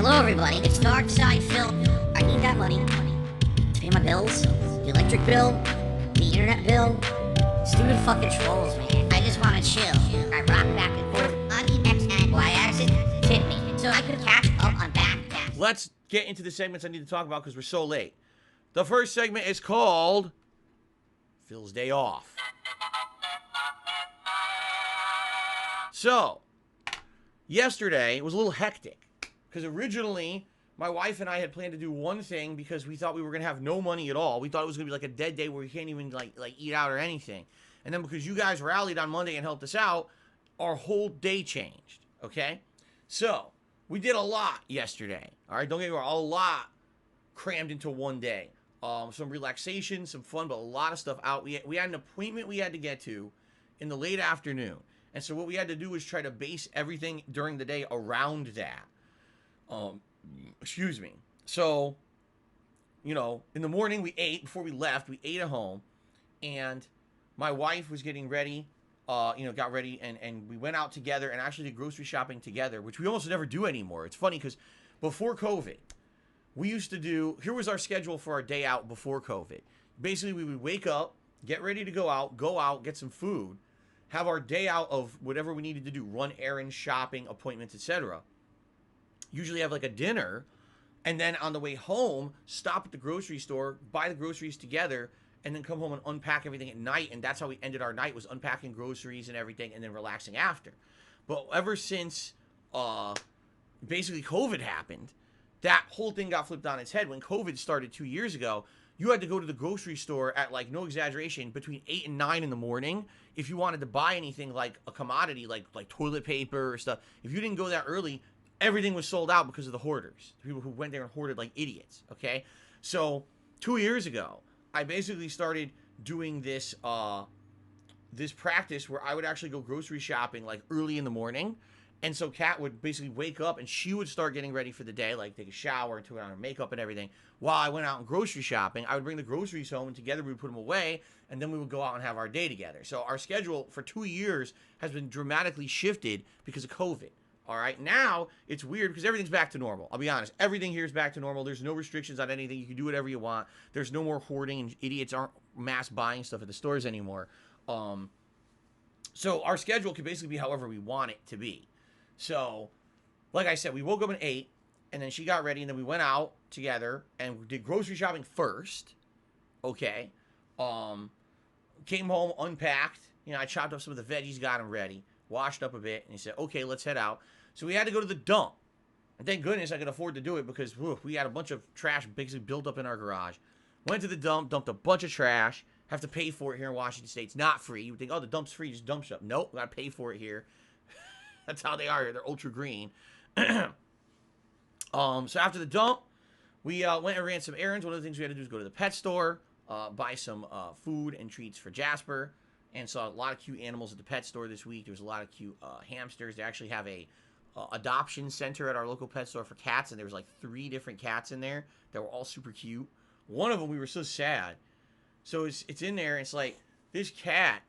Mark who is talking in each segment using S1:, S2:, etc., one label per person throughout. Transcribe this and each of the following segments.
S1: Hello, everybody. It's Dark Side Phil. I need that money to pay my bills, the electric bill, the internet bill. Stupid fucking trolls, man. I just want to chill. I rock back and forth on the X and Y axis. Tip me so I could catch up on back.
S2: Let's get into the segments I need to talk about because we're so late. The first segment is called Phil's Day Off. So, yesterday was a little hectic because originally my wife and I had planned to do one thing because we thought we were going to have no money at all. We thought it was going to be like a dead day where we can't even like eat out or anything. And then because you guys rallied on Monday and helped us out, our whole day changed, okay? So, we did a lot yesterday, all right? Don't get me wrong, a lot crammed into one day. Some relaxation, some fun, but a lot of stuff out. We had an appointment we had to get to in the late afternoon. And so what we had to do was try to base everything during the day around that. Excuse me. So, you know, in the morning we ate, before we left, we ate at home. And my wife was getting ready, got ready, and we went out together and actually did grocery shopping together, which we almost never do anymore. It's funny because before COVID, we used to do, here was our schedule for our day out before COVID. Basically, we would wake up, get ready to go out, get some food, have our day out of whatever we needed to do, run errands, shopping, appointments, etc. Usually have like a dinner, and then on the way home, stop at the grocery store, buy the groceries together, and then come home and unpack everything at night. And that's how we ended our night, was unpacking groceries and everything, and then relaxing after. But ever since basically COVID happened, that whole thing got flipped on its head. When COVID started 2 years ago, you had to go to the grocery store at, like, no exaggeration, between 8 and 9 in the morning if you wanted to buy anything like a commodity, like toilet paper or stuff. If you didn't go that early, everything was sold out because of the hoarders, the people who went there and hoarded like idiots, okay? So 2 years ago, I basically started doing this this practice where I would actually go grocery shopping like early in the morning. And so Kat would basically wake up and she would start getting ready for the day, like take a shower and put on her makeup and everything. While I went out and grocery shopping, I would bring the groceries home and together we would put them away, and then we would go out and have our day together. So our schedule for 2 years has been dramatically shifted because of COVID. All right, now it's weird because everything's back to normal. I'll be honest, everything here is back to normal. There's no restrictions on anything. You can do whatever you want. There's no more hoarding, and idiots aren't mass buying stuff at the stores anymore. So our schedule can basically be however we want it to be. So, like I said, we woke up at 8, and then she got ready, and then we went out together and we did grocery shopping first. Okay. Came home, unpacked. You know, I chopped up some of the veggies, got them ready, washed up a bit, and he said, okay, let's head out. So we had to go to the dump. And thank goodness I could afford to do it because we had a bunch of trash basically built up in our garage. Went to the dump, dumped a bunch of trash. Have to pay for it here in Washington State. It's not free. You would think, oh, the dump's free, just dump stuff. Nope, we got to pay for it here. That's how they are here. They're ultra green. So after the dump, we went and ran some errands. One of the things we had to do is go to the pet store, buy some food and treats for Jasper, and saw a lot of cute animals at the pet store this week. There was a lot of cute hamsters. They actually have a adoption center at our local pet store for cats, and there was like 3 different cats in there that were all super cute. One of them, we were so sad. So it's in there. It's like this cat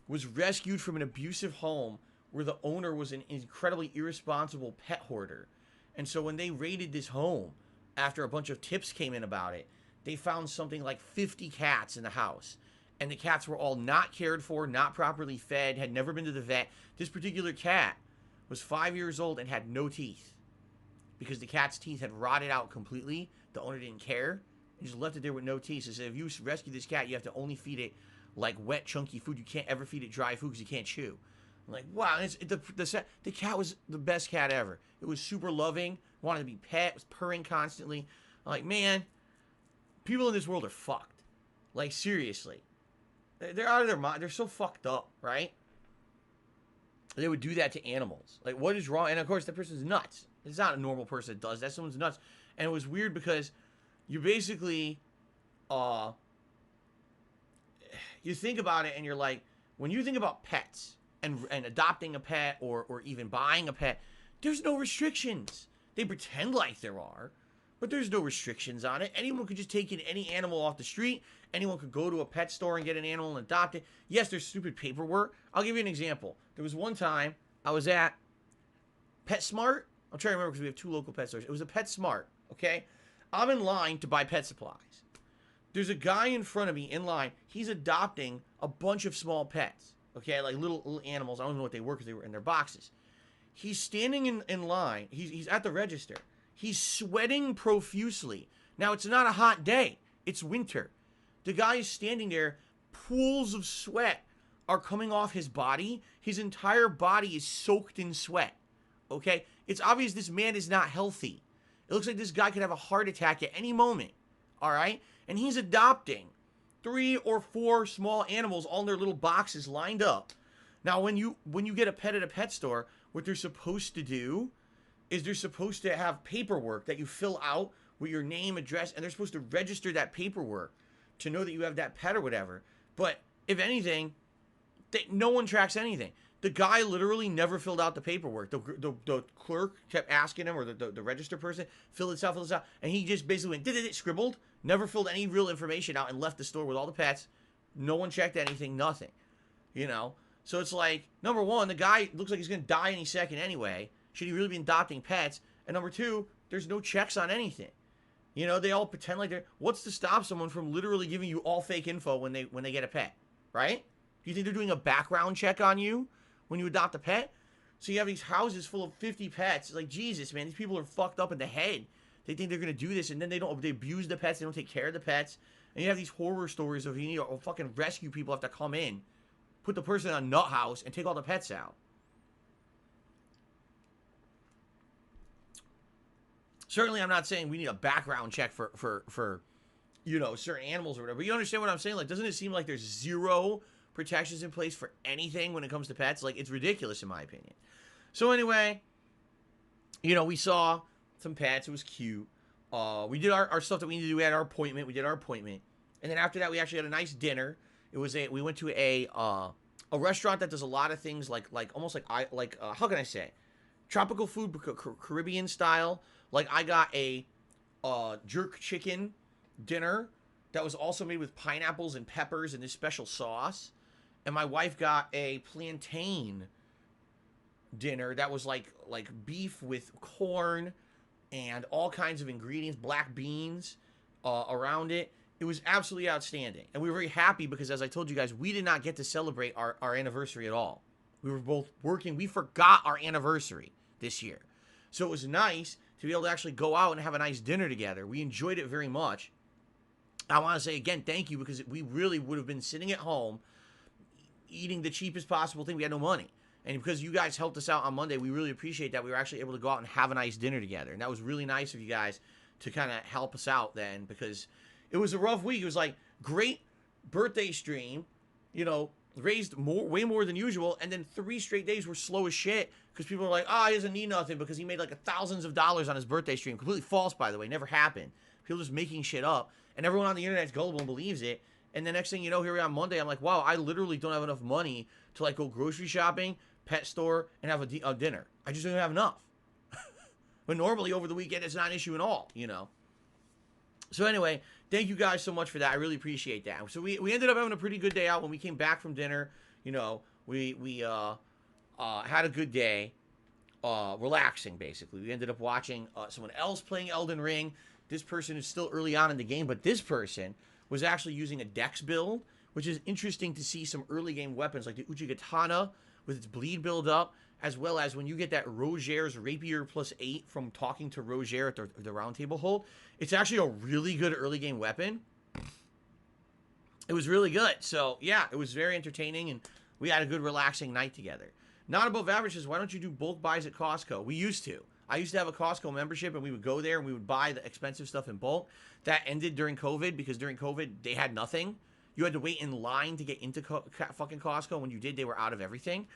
S2: was rescued from an abusive home where the owner was an incredibly irresponsible pet hoarder. And so when they raided this home, after a bunch of tips came in about it, they found something like 50 cats in the house. And the cats were all not cared for, not properly fed, had never been to the vet. This particular cat was 5 years old and had no teeth because the cat's teeth had rotted out completely. The owner didn't care. He just left it there with no teeth. So said, if you rescue this cat, you have to only feed it like wet, chunky food. You can't ever feed it dry food because you can't chew. I'm like, wow, the cat was the best cat ever. It was super loving, wanted to be pet, was purring constantly. I'm like, man, people in this world are fucked. Like, seriously. They're out of their mind. They're so fucked up, right? They would do that to animals. Like, what is wrong? And, of course, that person's nuts. It's not a normal person that does that. Someone's nuts. And it was weird because you basically, you think about it and you're like, when you think about pets, and adopting a pet or even buying a pet, there's no restrictions. They pretend like there are, but there's no restrictions on it. Anyone could just take in any animal off the street. Anyone could go to a pet store and get an animal and adopt it. Yes, there's stupid paperwork. I'll give you an example. There was one time I was at PetSmart I'm trying to remember because we have 2 local pet stores. It was a PetSmart, okay? I'm in line to buy pet supplies. There's a guy in front of me in line. He's adopting a bunch of small pets, okay? Like little animals. I don't know what they were because they were in their boxes. He's standing in line. He's at the register. He's sweating profusely. Now, it's not a hot day. It's winter. The guy is standing there. Pools of sweat are coming off his body. His entire body is soaked in sweat, okay? It's obvious this man is not healthy. It looks like this guy could have a heart attack at any moment, all right? And he's adopting 3 or 4 small animals all in their little boxes lined up. Now, when you get a pet at a pet store, what they're supposed to do is they're supposed to have paperwork that you fill out with your name, address, and they're supposed to register that paperwork to know that you have that pet or whatever. But if anything, no one tracks anything. The guy literally never filled out the paperwork. The clerk kept asking him, or the register person, fill this out, and he just basically went, scribbled, never filled any real information out, and left the store with all the pets. No one checked anything, nothing. You know? So it's like, number one, the guy looks like he's going to die any second anyway. Should he really be adopting pets? And number two, there's no checks on anything. You know, they all pretend like they're... What's to stop someone from literally giving you all fake info when they get a pet? Right? Do you think they're doing a background check on you when you adopt a pet? So you have these houses full of 50 pets. Like, Jesus, man, these people are fucked up in the head. They think they're going to do this, and then they abuse the pets. They don't take care of the pets. And you have these horror stories of, you need to fucking rescue people have to come in, put the person in a nut house, and take all the pets out. Certainly, I'm not saying we need a background check for you know, certain animals or whatever. But you understand what I'm saying? Like, doesn't it seem like there's zero protections in place for anything when it comes to pets? Like, it's ridiculous in my opinion. So anyway, you know, we saw some pets. It was cute. We did our stuff that we needed to do. We had our appointment. We did our appointment. And then after that, we actually had a nice dinner. We went to a restaurant that does a lot of things like almost like how can I say? Tropical food, Caribbean style. Like, I got a jerk chicken dinner that was also made with pineapples and peppers and this special sauce. And my wife got a plantain dinner that was like beef with corn and all kinds of ingredients, black beans around it. It was absolutely outstanding. And we were very happy because, as I told you guys, we did not get to celebrate our anniversary at all. We were both working. We forgot our anniversary this year. So it was nice to be able to actually go out and have a nice dinner together. We enjoyed it very much. I want to say again, thank you, because we really would have been sitting at home eating the cheapest possible thing. We had no money. And because you guys helped us out on Monday, we really appreciate that. We were actually able to go out and have a nice dinner together. And that was really nice of you guys to kind of help us out then, because it was a rough week. It was like, great birthday stream, you know, raised way more than usual, and then 3 straight days were slow as shit because people were like, he doesn't need nothing because he made like thousands of dollars on his birthday stream. Completely false, by the way. Never happened. People just making shit up, and everyone on the internet is gullible and believes it. And the next thing you know, here we are on Monday, I'm like, wow, I literally don't have enough money to like go grocery shopping, pet store, and have a dinner. I just don't have enough. But normally over the weekend, it's not an issue at all, you know. So anyway, thank you guys so much for that. I really appreciate that. So we ended up having a pretty good day out when we came back from dinner. You know, we had a good day, relaxing basically. We ended up watching someone else playing Elden Ring. This person is still early on in the game, but this person was actually using a Dex build, which is interesting to see some early game weapons like the Uchigatana with its bleed build up, as well as when you get that Roger's Rapier +8 from talking to Roger at the round table hold. It's actually a really good early game weapon. It was really good. So, yeah, it was very entertaining, and we had a good relaxing night together. Not Above Average says, why don't you do bulk buys at Costco? We used to. I used to have a Costco membership, and we would go there, and we would buy the expensive stuff in bulk. That ended during COVID, because during COVID, they had nothing. You had to wait in line to get into fucking Costco. When you did, they were out of everything.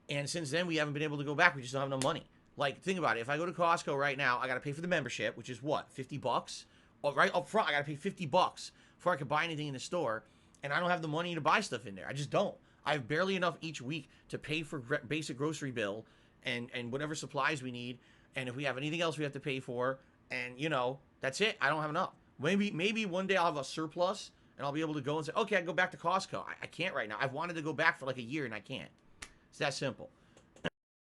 S2: And since then, we haven't been able to go back. We just don't have enough money. Like, think about it. If I go to Costco right now, I got to pay for the membership, which is what, $50? Right up front, I got to pay $50 before I can buy anything in the store. And I don't have the money to buy stuff in there. I just don't. I have barely enough each week to pay for basic grocery bill and whatever supplies we need. And if we have anything else we have to pay for, and, you know, that's it. I don't have enough. Maybe one day I'll have a surplus, and I'll be able to go and say, okay, I can go back to Costco. I can't right now. I've wanted to go back for like a year, and I can't. It's that simple.